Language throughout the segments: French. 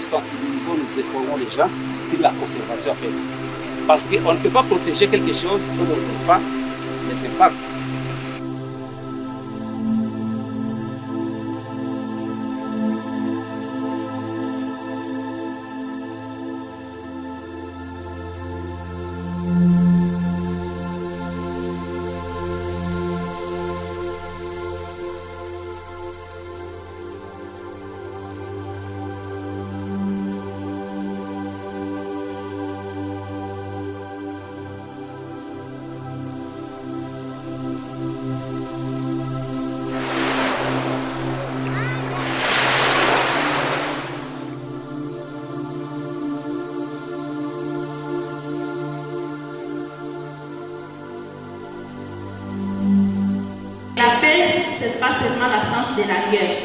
sensibilisons, nous informons les gens sur la conservation en fait. Parce qu'on ne peut pas protéger quelque chose dont on ne peut pas les impacts. La paix, ce n'est pas seulement l'absence de la guerre,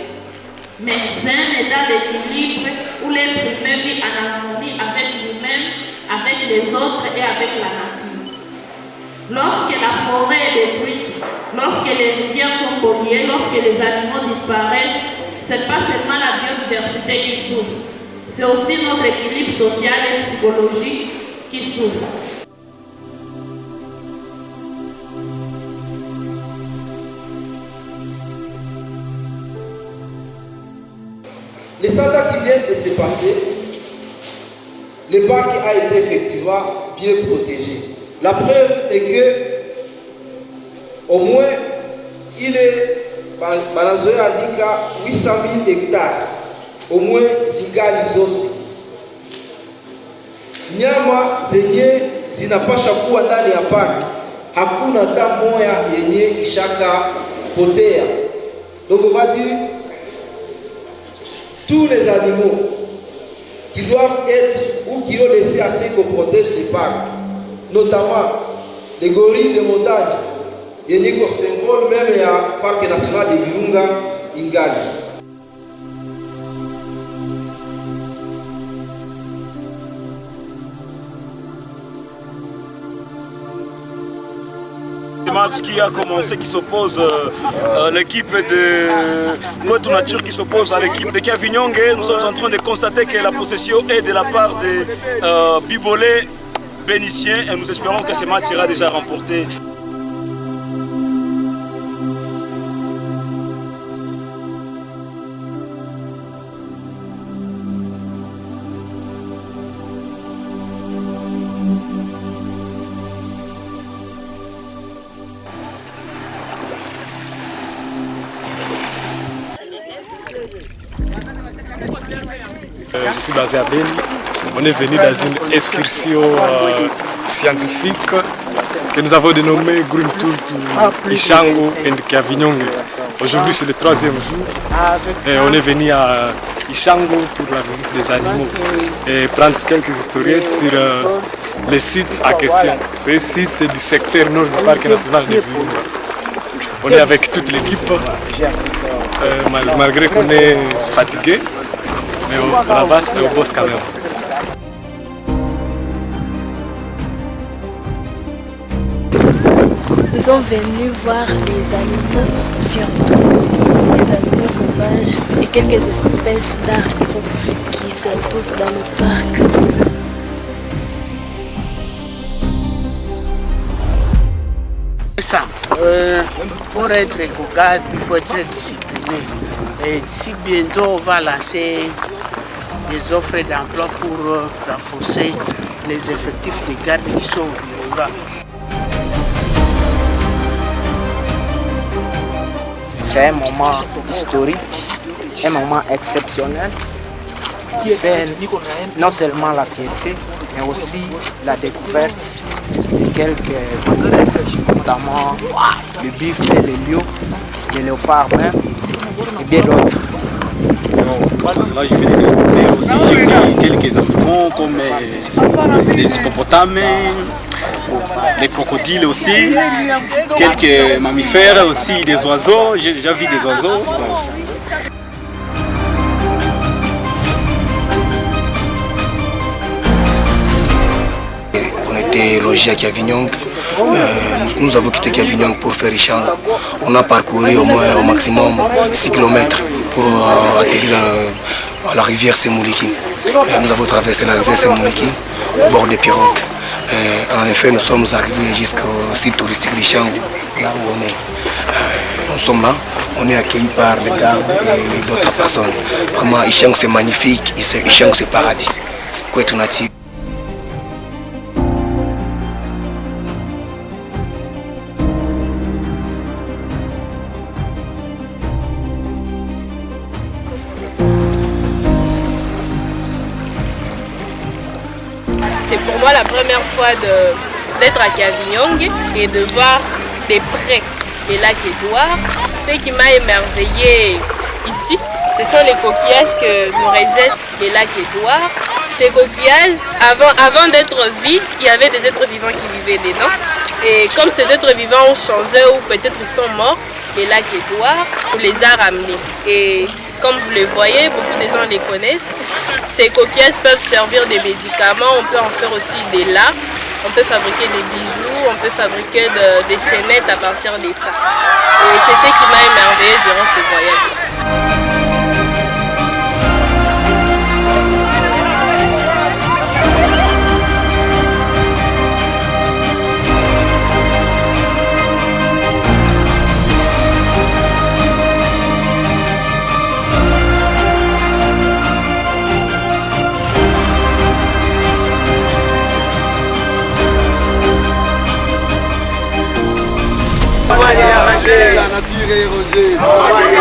mais c'est un état d'équilibre où l'être humain vit en harmonie avec lui-même, avec les autres et avec la nature. Lorsque la forêt est détruite, lorsque les rivières sont polluées, lorsque les animaux disparaissent, ce n'est pas seulement la biodiversité qui souffre, c'est aussi notre équilibre social et psychologique qui souffre. Les 100 ans qui viennent de se passer, le parc a été effectivement bien protégé. La preuve est que, au moins, il est, Manazoué a dit qu'à 800 000 hectares, au moins, Zinga Lizote. Nyama zenye zinapasha kuwa ndani ya park, hakuna hata moya yenye ishaka potea. Donc on va dire tous les animaux qui doivent être ou qui ont laissé assez qu'on protège les parcs, notamment les gorilles de montagne, il y a un symbole même au parc national de Virunga Ingali. Le match qui a commencé, qui s'oppose l'équipe de Côte Nature qui s'oppose à l'équipe de Kavinyonge. Nous sommes en train de constater que la possession est de la part de Bibolé bénitien et nous espérons que ce match sera déjà remporté. Je suis basé à Beni. On est venu dans une excursion scientifique que nous avons dénommée Green Tour to Ishango et Kavinyonge. Aujourd'hui c'est le 3e jour et on est venu à Ishango pour la visite des animaux et prendre quelques historiettes sur les sites en question. C'est un site du secteur nord du parc national de Virunga. On est avec toute l'équipe, malgré qu'on est fatigué. Mais là-bas, c'est au boss quand même. Nous sommes venus voir les animaux, surtout les animaux sauvages et quelques espèces d'arbres qui se retrouvent dans le parc. Ça, pour être éco-garde, il faut être discipliné. Et d'ici bientôt, on va lancer des offres d'emploi pour renforcer les effectifs de garde qui sont au Virunga. C'est un moment historique, un moment exceptionnel qui fait non seulement la fierté, mais aussi la découverte de quelques espèces, notamment le buffle, le lion, le léopard même, et bien d'autres. Pour cela, je vais découvrir aussi, j'ai vu quelques animaux comme les hippopotames, les crocodiles aussi, quelques mammifères aussi, des oiseaux, j'ai déjà vu des oiseaux. On était logés à Kavinyonge. Nous avons quitté Kavinyonge pour faire Ishango. On a parcouru au moins au maximum 6 km pour atterrir la rivière Semoulikine. Nous avons traversé la rivière Semoulikine au bord des pirogues. En effet, nous sommes arrivés jusqu'au site touristique d'Ishangu, là où on est. Nous sommes là, on est accueillis par les gardes et d'autres personnes. Vraiment, Ishangu c'est magnifique, Ishangu c'est paradis. Kwetunati. C'est pour moi la première fois d'être à Kavinyong et de voir de près les lacs Édouard. Ce qui m'a émerveillé ici, ce sont les coquillages que nous rejettent les lacs Édouard. Ces coquillages, avant d'être vides, il y avait des êtres vivants qui vivaient dedans. Et comme ces êtres vivants ont changé ou peut-être ils sont morts, les lacs Édouard, on les a ramenés. Et comme vous le voyez, beaucoup de gens les connaissent. Ces coquillages peuvent servir des médicaments, on peut en faire aussi des lacs, on peut fabriquer des bijoux, on peut fabriquer des chaînettes à partir de ça. Et c'est ce qui m'a émerveillé durant ce voyage. La nature est Roger.